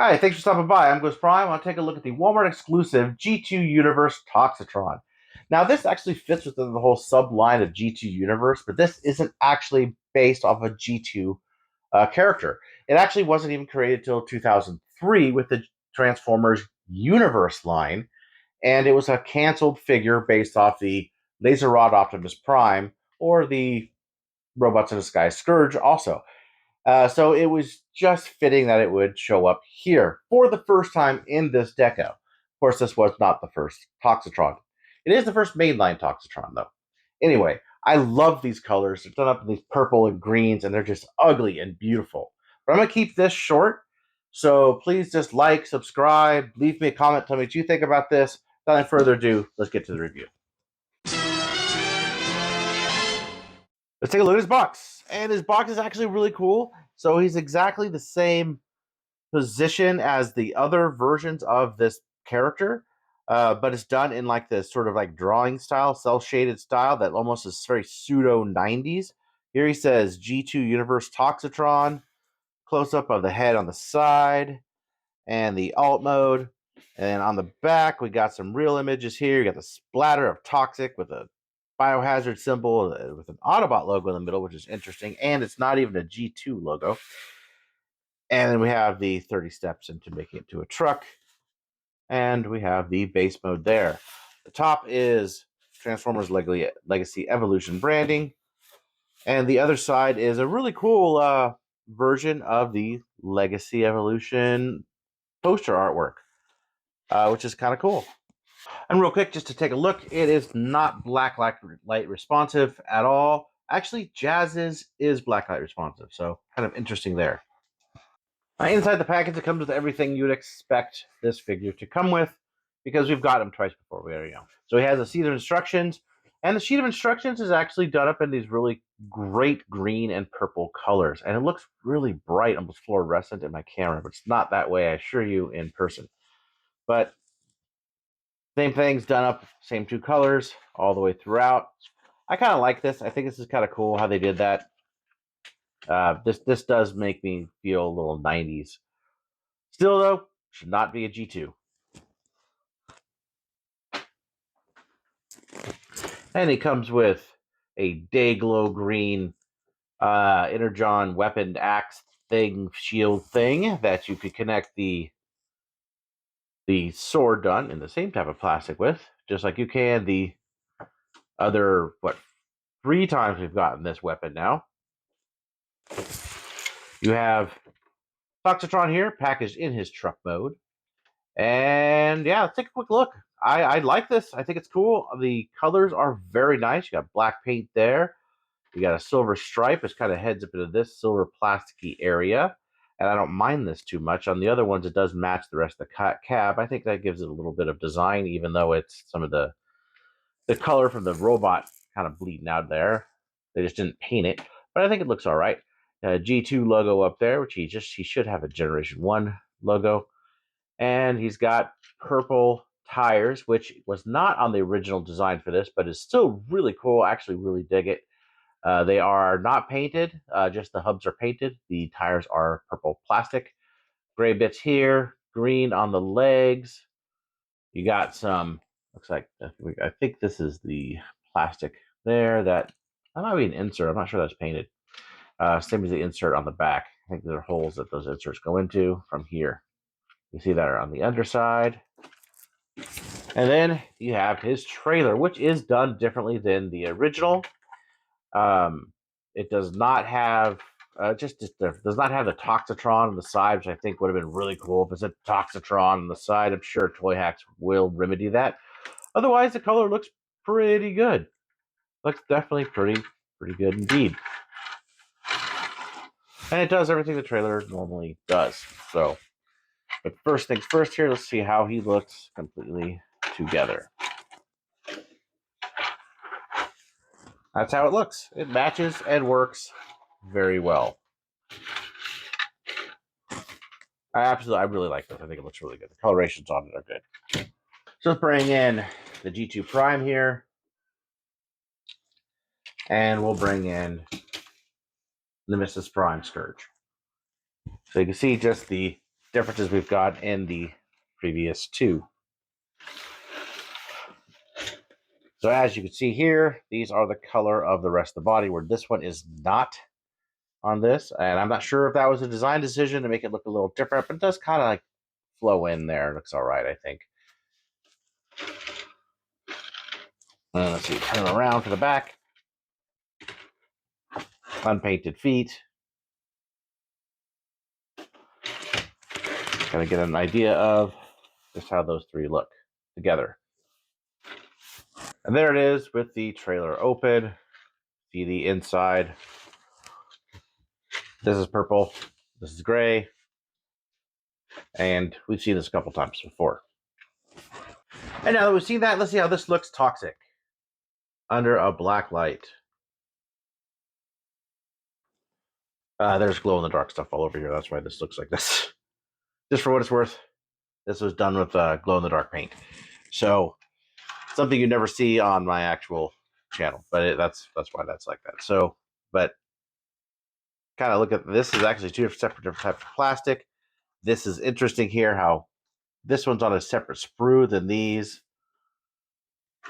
Hi, thanks for stopping by. I'm Ghost Prime. I'll take a look at the Walmart exclusive G2 Universe Toxitron. Now, this actually fits within the whole sub-line of G2 Universe, but this isn't actually based off a G2 character. It actually wasn't even created until 2003 with the Transformers Universe line, and it was a canceled figure based off the Laser Rod Optimus Prime or the Robots in Disguise Scourge also. So it was just fitting that it would show up here for the first time in this deco. Of course, this was not the first Toxitron. It is the first mainline Toxitron, though. Anyway, I love these colors. They're done up in these purple and greens, and they're just ugly and beautiful. But I'm going to keep this short, so please just like, subscribe, leave me a comment, tell me what you think about this. Without any further ado, let's get to the review. Let's take a look at his box. And his box is actually really cool. So he's exactly the same position as the other versions of this character, but it's done in like this sort of like drawing style, cell shaded style that almost is very pseudo 90s. Here he says G2 Universe Toxitron, close up of the head on the side, and the alt mode. And on the back, we got some real images here. You got the splatter of Toxic with a biohazard symbol with an Autobot logo in the middle, which is interesting. And it's not even a G2 logo. And then we have the 30 steps into making it to a truck. And we have the base mode there. The top is Transformers Legacy Evolution branding. And the other side is a really cool version of the Legacy Evolution poster artwork, which is kind of cool. And real quick, just to take a look, it is not blacklight responsive at all. Actually, Jazz's is blacklight responsive, so kind of interesting there. Inside the package, it comes with everything you'd expect this figure to come with, because we've got him twice before. We already know. So he has a sheet of instructions, and the sheet of instructions is actually done up in these really great green and purple colors, and it looks really bright, almost fluorescent in my camera, but it's not that way, I assure you, in person. But same thing's done up, same two colors all the way throughout. I kind of like this. I think this is kind of cool how they did that. This does make me feel a little 90s. Still, though, should not be a G2. And it comes with a Dayglow green Energon weapon axe thing, shield thing that you could connect the sword gun in the same type of plastic with, just like you can the other, 3 times we've gotten this weapon now. You have Toxitron here, packaged in his truck mode. And yeah, let's take a quick look. I like this. I think it's cool. The colors are very nice. You got black paint there. You got a silver stripe. It kind of heads up into this silver plasticky area. And I don't mind this too much. On the other ones, it does match the rest of the cab. I think that gives it a little bit of design, even though it's some of the color from the robot kind of bleeding out there. They just didn't paint it. But I think it looks all right. G2 logo up there, which he should have a Generation 1 logo. And he's got purple tires, which was not on the original design for this, but is still really cool. I actually really dig it. They are not painted, just the hubs are painted. The tires are purple plastic. Gray bits here, green on the legs. You got some, looks like, I think this is the plastic there. That might be an insert. I'm not sure that's painted. Same as the insert on the back. I think there are holes that those inserts go into from here. You see that on the underside. And then you have his trailer, which is done differently than the original. It does not have does not have the Toxitron on the side, which I think would have been really cool if it's a Toxitron on the side. I'm sure Toy Hacks will remedy that. Otherwise, the color looks pretty good. Looks definitely pretty good indeed. And it does everything the trailer normally does. So, but first things first here, let's see how he looks completely together. That's how it looks. It matches and works very well. I really like this. I think it looks really good. The colorations on it are good. So let's bring in the G2 Prime here. And we'll bring in the Mrs. Prime Scourge. So you can see just the differences we've got in the previous two. So as you can see here, these are the color of the rest of the body, where this one is not on this. And I'm not sure if that was a design decision to make it look a little different, but it does kind of like flow in there. It looks all right, I think. Let's see, turn around for the back. Unpainted feet. Kind of get an idea of just how those three look together. And there it is with the trailer open. See the inside. This is purple. This is gray. And we've seen this a couple times before. And now that we've seen that, let's see how this looks toxic under a black light. There's glow-in-the-dark stuff all over here. That's why this looks like this. Just for what it's worth, this was done with glow-in-the-dark paint. So, something you never see on my actual channel. But that's why that's like that. So, but kind of look at this is actually two different types of plastic. This is interesting here how this one's on a separate sprue than these.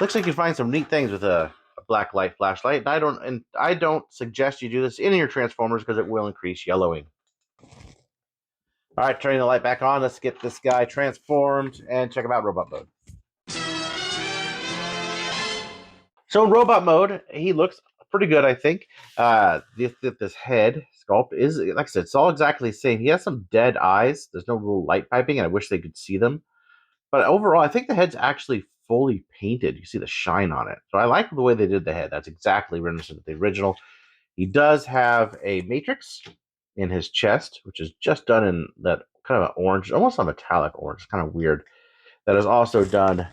Looks like you find some neat things with a black light flashlight. And I don't suggest you do this in your Transformers because it will increase yellowing. All right, turning the light back on. Let's get this guy transformed and check him out in robot mode. So in robot mode, he looks pretty good, I think. This head sculpt is, like I said, it's all exactly the same. He has some dead eyes. There's no real light piping, and I wish they could see them. But overall, I think the head's actually fully painted. You see the shine on it. So I like the way they did the head. That's exactly reminiscent of the original. He does have a matrix in his chest, which is just done in that kind of an orange, almost a metallic orange. It's kind of weird. That is also done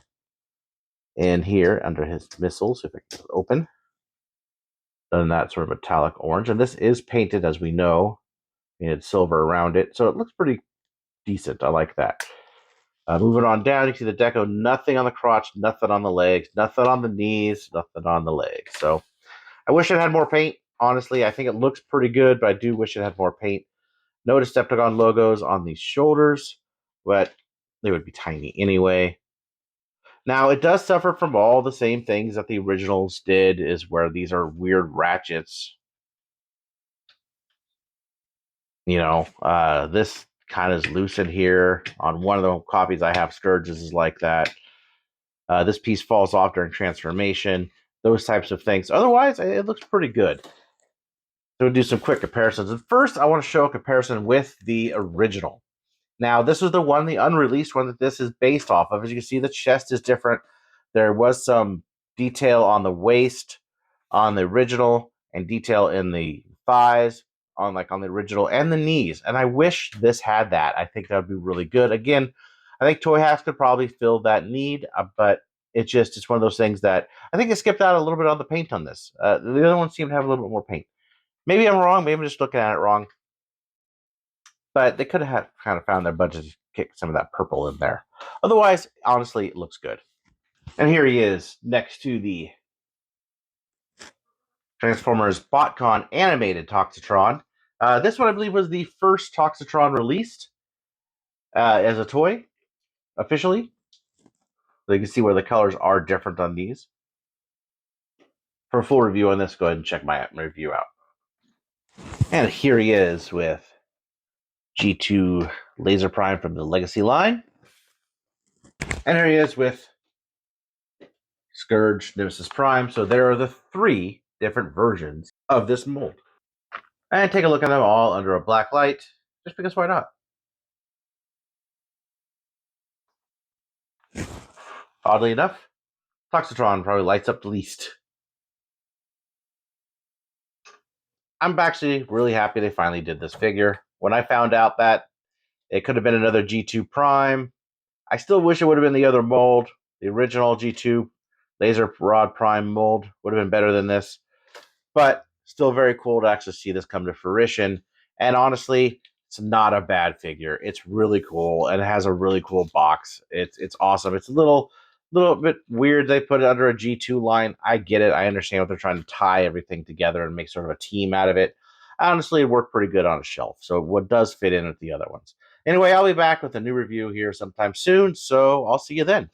in here under his missiles, if it can open. Done in that sort of metallic orange. And this is painted, as we know. It's silver around it. So it looks pretty decent. I like that. Moving on down, you see the deco, nothing on the crotch, nothing on the legs, nothing on the knees, nothing on the legs. So I wish it had more paint. Honestly, I think it looks pretty good, but I do wish it had more paint. No Decepticon logos on these shoulders, but they would be tiny anyway. Now, it does suffer from all the same things that the originals did, is where these are weird ratchets. You know, this kind of is loose in here. On one of the copies I have, Scourges is like that. This piece falls off during transformation. Those types of things. Otherwise, it looks pretty good. So we'll do some quick comparisons. And first, I want to show a comparison with the original. Now, this is the one, the unreleased one that this is based off of. As you can see, the chest is different. There was some detail on the waist on the original and detail in the thighs on the original and the knees. And I wish this had that. I think that would be really good. Again, I think Toy Hacks could probably fill that need, but it's one of those things that I think they skipped out a little bit on the paint on this. The other ones seem to have a little bit more paint. Maybe I'm wrong. Maybe I'm just looking at it wrong. But they could have kind of found their budget to kick some of that purple in there. Otherwise, honestly, it looks good. And here he is next to the Transformers BotCon animated Toxitron. This one, I believe, was the first Toxitron released as a toy, officially. So you can see where the colors are different on these. For a full review on this, go ahead and check my review out. And here he is with G2 Laser Prime from the Legacy line. And here he is with Scourge Nemesis Prime. So there are the three different versions of this mold. And take a look at them all under a black light, just because why not? Oddly enough, Toxitron probably lights up the least. I'm actually really happy they finally did this figure. When I found out that it could have been another G2 Prime, I still wish it would have been the other mold. The original G2 Laser Rod Prime mold would have been better than this. But still very cool to actually see this come to fruition. And honestly, it's not a bad figure. It's really cool, and it has a really cool box. It's awesome. It's a little bit weird they put it under a G2 line. I get it. I understand what they're trying to tie everything together and make sort of a team out of it. Honestly, it worked pretty good on a shelf, so it does fit in with the other ones. Anyway, I'll be back with a new review here sometime soon, so I'll see you then.